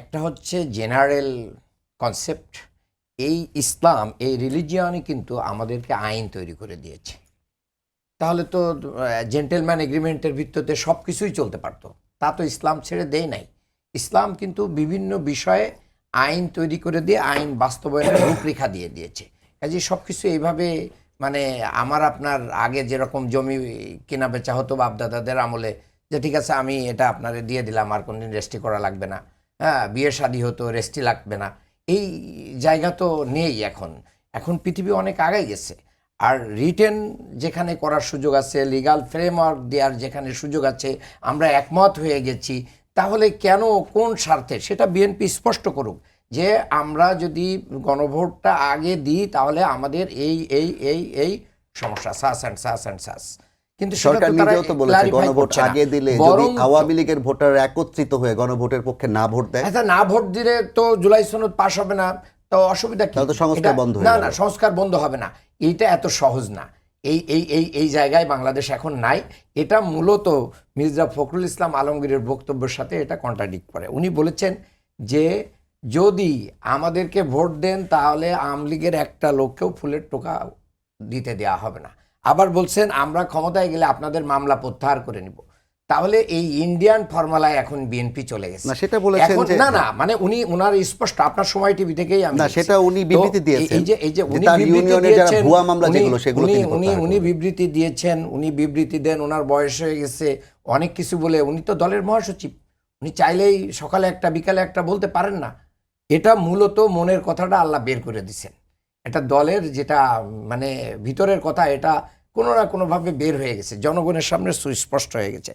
একটা হচ্ছে general concept, এই ইসলাম এই রিলিজিয়নই কিন্তু আমাদেরকে আইন তৈরি করে দিয়েছে। তাহলে তো জেন্টেলম্যান এগ্রিমেন্টের ভিত্তিতে সব কিছুই চলতে পারতো, তা তো ইসলাম ছেড়ে দেয় নাই। ইসলাম কিন্তু বিভিন্ন বিষয়ে আইন তৈরি করে দিয়ে আইন বাস্তবায়নের রূপরেখা দিয়ে দিয়েছে। কাজে সব কিছু এইভাবে মানে আমার আপনার আগে যেরকম জমি কেনা বেচা হতো বাপদাদাদের আমলে, যে ঠিক আছে আমি এটা আপনারে দিয়ে দিলাম, আর কোনদিন রেস্টি করা লাগবে না, হ্যাঁ বিয়ে শাদী হতো রেস্টি লাগবে না, এই জায়গা তো নেই এখন। এখন পৃথিবী অনেক আগাই গেছে। আর রিটেন যেখানে করার সুযোগ আছে, লিগাল ফ্রেমওয়ার্ক দেওয়ার যেখানে সুযোগ আছে, আমরা একমত হয়ে গেছি, তাহলে কেন কোন স্বার্থে সেটা বিএনপি স্পষ্ট করুক যে আমরা যদি গণভোটটা আগে দিই তাহলে আমাদের এই এই এই এই সমস্যা সাস অ্যান্ড সাস অ্যান্ড সাস। কিন্তু সরকার নিজেও তো বলেছে গণভোট আগে দিলে যদি আওয়ামী লীগের ভোটার একত্রিত হয়ে গণভোটের পক্ষে না ভোট দেয়, আচ্ছা না ভোট দিলে তো জুলাই সনদ পাস হবে না, তো অসুবিধা কি? তাহলে তো সংস্কার বন্ধ হয়ে না যাবে। না সংস্কার বন্ধ হবে না, এইটা এত সহজ না। এই এই এই এই জায়গায় বাংলাদেশ এখন নাই। এটা মূলত মির্জা ফখরুল ইসলাম আলমগীরের বক্তব্যের সাথে এটা কন্ট্রাডিক্ট করে। উনি বলেছেন যে যদি আমাদেরকে ভোট দেন তাহলে আওয়ামী লীগের একটা লোককেও ফুলের টোকা দিতে দেওয়া হবে না। আবার বলছেন আমরা ক্ষমতায় গেলে আপনাদের মামলা প্রত্যাহার করে নিব। তাহলে এই ইন্ডিয়ান ফর্মুলায় এখন বিএনপি চলে গেছে। না সেটা বলেছেন যে না না মানে উনি ওনার স্পষ্ট আপনার সময় টিভি থেকেই আমি না সেটা উনি বিবৃতি দিয়েছেন। এই যে উনি তার বিবৃতি ইউনিয়নের যারা দিয়েছেন, ভুয়া মামলা যেগুলো সেগুলো তিনি প্রত্যাহার উনি করবেন। বিবৃতি দিয়েছেন, উনি বিবৃতি দেন, ওনার বয়স হয়ে গেছে অনেক কিছু বলে, উনি তো দলের মহাসচিব, উনি চাইলেই সকালে একটা বিকালে একটা বলতে পারেন না। এটা মূলত মনের কথাটা আল্লাহ বের করে দিছেন। এটা দলের যেটা মানে ভিতরের কথা, এটা কোনো না কোনোভাবে বের হয়ে গেছে, জনগণের সামনে সুস্পষ্ট হয়ে গেছে।